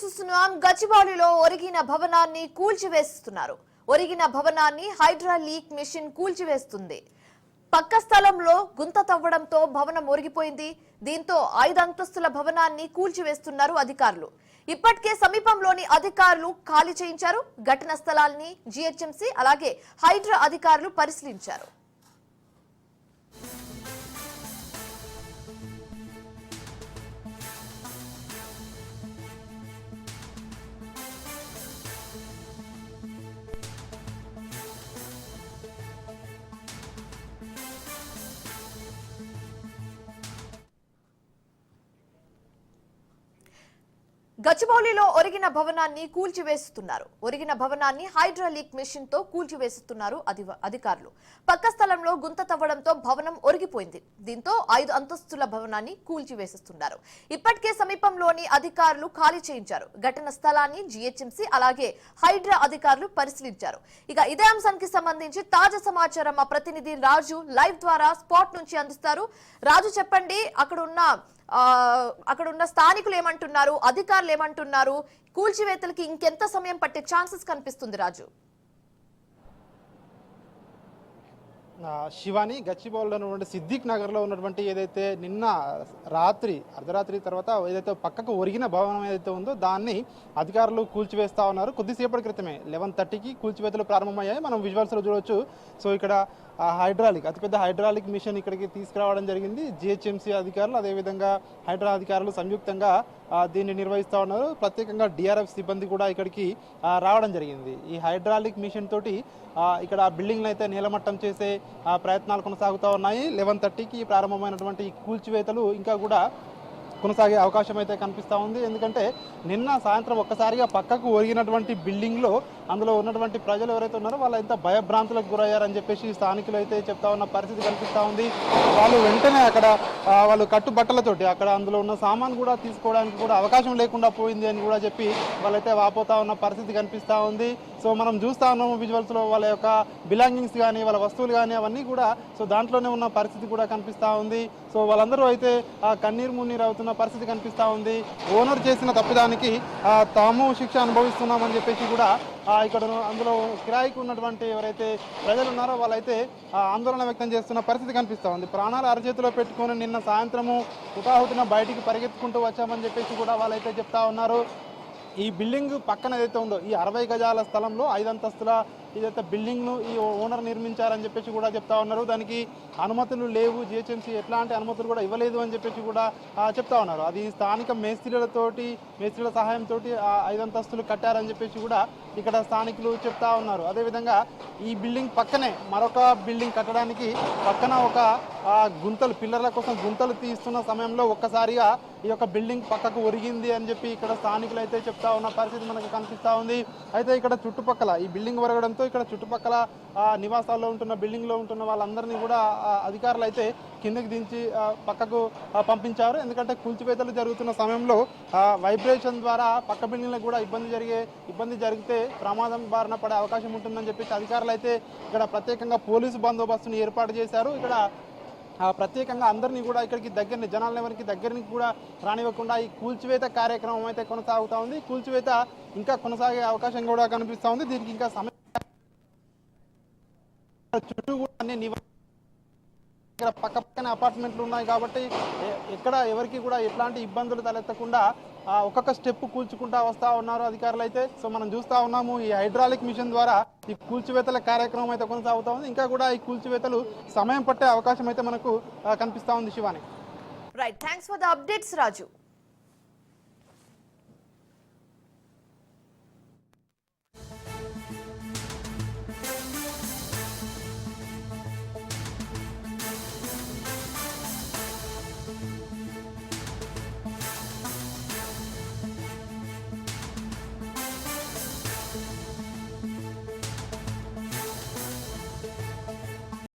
చూస్తున్నాం. గచ్చిబౌలిలో ఒరిగిన భవనాన్ని కూల్చివేస్తున్నారు. ఒరిగిన భవనాన్ని హైడ్రాలిక్ మిషన్ కూల్చివేస్తుంది. పక్క స్థలంలో గుంత తవ్వడంతో భవనం ఒరిగిపోయింది. దీంతో 5 అంతస్తుల భవనాన్ని కూల్చివేస్తున్నారు అధికారులు. ఇప్పటికే సమీపంలోని అధికారులు ఖాళీ చేయించారు. ఘటన స్థలాన్ని జీహెచ్ఎంసీ అలాగే హైడ్రా అధికారులు పరిశీలించారు. గచ్చిబౌలిలో ఒరిగిన భవనాన్ని కూల్చివేస్తున్నారు. ఒరిగిన భవనాన్ని హైడ్రాలిక్ మిషన్ తో కూల్చివేస్తున్నారు అధికారులు. పక్క స్థలంలో గుంత తవ్వడంతో భవనం ఒరిగిపోయింది. దీంతో 5 అంతస్తుల భవనాన్ని కూల్చివేస్తున్నారు. ఇప్పటికే సమీపంలోని అధికారులు ఖాళీ చేయించారు. ఘటన స్థలాన్ని జీహెచ్ఎంసీ అలాగే హైడ్రా అధికారులు పరిశీలించారు. ఇక ఇదే అంశానికి సంబంధించి తాజా సమాచారం మా ప్రతినిధి రాజు లైవ్ ద్వారా స్పాట్ నుంచి అందిస్తారు. రాజు చెప్పండి, అక్కడ ఉన్న స్థానికులు ఏమంటున్నారు, అధికారులు ఏమంటున్నారు, కూల్చివేతలకి ఇంకెంత సమయం పట్టే ఛాన్సెస్ కనిపిస్తుంది రాజు? శివాని, గచ్చిబౌలిలో ఉన్నటువంటి సిద్దిక్ నగర్లో ఉన్నటువంటి ఏదైతే నిన్న అర్ధరాత్రి తర్వాత ఏదైతే పక్కకు ఒరిగిన భవనం ఏదైతే ఉందో దాన్ని అధికారులు కూల్చివేస్తా ఉన్నారు. కొద్దిసేపటి క్రితమే 11:30కి కూల్చివేతలు ప్రారంభమయ్యాయి. మనం విజువల్స్లో చూడవచ్చు. సో ఇక్కడ అతిపెద్ద హైడ్రాలిక్ మిషన్ ఇక్కడికి తీసుకురావడం జరిగింది. జిహెచ్ఎంసీ అధికారులు అదేవిధంగా హైడ్రా అధికారులు సంయుక్తంగా దీన్ని నిర్వహిస్తూ ఉన్నారు. ప్రత్యేకంగా డిఆర్ఎఫ్ సిబ్బంది కూడా ఇక్కడికి రావడం జరిగింది. ఈ హైడ్రాలిక్ మిషన్ తోటి ఇక్కడ బిల్డింగ్లు అయితే నీలమట్టం చేసే ప్రయత్నాలు కొనసాగుతూ ఉన్నాయి. 11:30కి ప్రారంభమైనటువంటి ఈ కూల్చివేతలు ఇంకా కూడా కొనసాగే అవకాశం అయితే కనిపిస్తూ ఉంది. ఎందుకంటే నిన్న సాయంత్రం ఒక్కసారిగా పక్కకు ఒరిగినటువంటి బిల్డింగ్లో అందులో ఉన్నటువంటి ప్రజలు ఎవరైతే ఉన్నారో వాళ్ళు ఎంత భయభ్రాంతులకు గురయ్యారని చెప్పేసి స్థానికులు అయితే చెప్తా ఉన్న పరిస్థితి కనిపిస్తూ ఉంది. వాళ్ళు వెంటనే అక్కడ వాళ్ళు కట్టుబట్టలతోటి అక్కడ అందులో ఉన్న సామాన్ కూడా తీసుకోవడానికి కూడా అవకాశం లేకుండా పోయింది అని కూడా చెప్పి వాళ్ళైతే వాపోతా ఉన్న పరిస్థితి కనిపిస్తూ ఉంది. సో మనం చూస్తూ ఉన్నాము విజువల్స్లో వాళ్ళ యొక్క బిలాంగింగ్స్ కానీ వాళ్ళ వస్తువులు కానీ అవన్నీ కూడా సో దాంట్లోనే ఉన్న పరిస్థితి కూడా కనిపిస్తూ ఉంది. సో వాళ్ళందరూ అయితే కన్నీరు మున్నీరు అవుతున్న పరిస్థితి కనిపిస్తూ ఉంది. ఓనర్ చేసిన తప్పిదానికి తాము శిక్ష అనుభవిస్తున్నామని చెప్పేసి కూడా ఇక్కడ అందులో కిరాయికి ఉన్నటువంటి ఎవరైతే ప్రజలు ఉన్నారో వాళ్ళైతే ఆందోళన వ్యక్తం చేస్తున్న పరిస్థితి కనిపిస్తూ ఉంది. ప్రాణాలు అరచేతిలో పెట్టుకొని నిన్న సాయంత్రము హుటాహుటిన బయటికి పరిగెత్తుకుంటూ వచ్చామని చెప్పేసి కూడా వాళ్ళైతే చెప్తా ఉన్నారు. ఈ బిల్డింగ్ పక్కన ఏదైతే ఉందో ఈ 60 గజాల స్థలంలో 5 అంతస్తుల ఏదైతే బిల్డింగ్ను ఈ ఓనర్ నిర్మించారని చెప్పేసి కూడా చెప్తా ఉన్నారు. దానికి అనుమతులు లేవు, జిహెచ్ఎంసీ ఎట్లాంటి అనుమతులు కూడా ఇవ్వలేదు అని చెప్పేసి కూడా చెప్తా ఉన్నారు. అది స్థానిక మేస్త్రీల సహాయంతో 5 అంతస్తులు కట్టారని చెప్పేసి కూడా ఇక్కడ స్థానికులు చెప్తా ఉన్నారు. అదేవిధంగా ఈ బిల్డింగ్ పక్కనే మరొక బిల్డింగ్ కట్టడానికి పక్కన ఒక పిల్లర్ల కోసం గుంతలు తీస్తున్న సమయంలో ఒక్కసారిగా ఈ యొక్క బిల్డింగ్ పక్కకు ఒరిగింది అని చెప్పి ఇక్కడ స్థానికులు అయితే చెప్తా ఉన్న పరిస్థితి మనకు కనిపిస్తూ ఉంది. అయితే ఇక్కడ చుట్టుపక్కల ఈ బిల్డింగ్ ఒరగడంతో ఇక్కడ చుట్టుపక్కల నివాసాల్లో ఉంటున్న బిల్డింగ్లో ఉంటున్న వాళ్ళందరినీ కూడా అధికారులు అయితే కిందకి దించి పక్కకు పంపించారు. ఎందుకంటే కూల్చివేతలు జరుగుతున్న సమయంలో వైబ్రేషన్ ద్వారా పక్క బిల్డింగ్లకు కూడా ఇబ్బంది జరిగితే ప్రమాదం బారిన పడే అవకాశం ఉంటుందని చెప్పేసి అధికారులు అయితే ఇక్కడ ప్రత్యేకంగా పోలీసు బందోబస్తుని ఏర్పాటు చేశారు. ఇక్కడ ప్రత్యేకంగా అందరినీ కూడా ఇక్కడికి జనాలను ఎవరికి దగ్గరికి కూడా రానివ్వకుండా ఈ కూల్చివేత కార్యక్రమం అయితే కొనసాగుతూ ఉంది. కూల్చివేత ఇంకా కొనసాగే అవకాశం కూడా కనిపిస్తూ ఉంది. దీనికి ఇంకా సమయం చుట్టూ కూడా అన్ని పక్కన అపార్ట్మెంట్లు ఉన్నాయి కాబట్టి ఎక్కడ ఎవరికి కూడా ఎట్లాంటి ఇబ్బందులు తలెత్తకుండా ఒక్కొక్క స్టెప్ కూల్చుకుంటా వస్తూ ఉన్నారు అధికారులు అయితే. సో మనం చూస్తూ ఉన్నాము ఈ హైడ్రాలిక్ మిషన్ ద్వారా ఈ కూల్చివేతల కార్యక్రమం అయితే కొనసాగుతూ ఉంది. ఇంకా కూడా ఈ కూల్చివేతలు సమయం పట్టే అవకాశం అయితే మనకు కనిపిస్తూ ఉంది. Shivani, right, thanks for the updates Raju.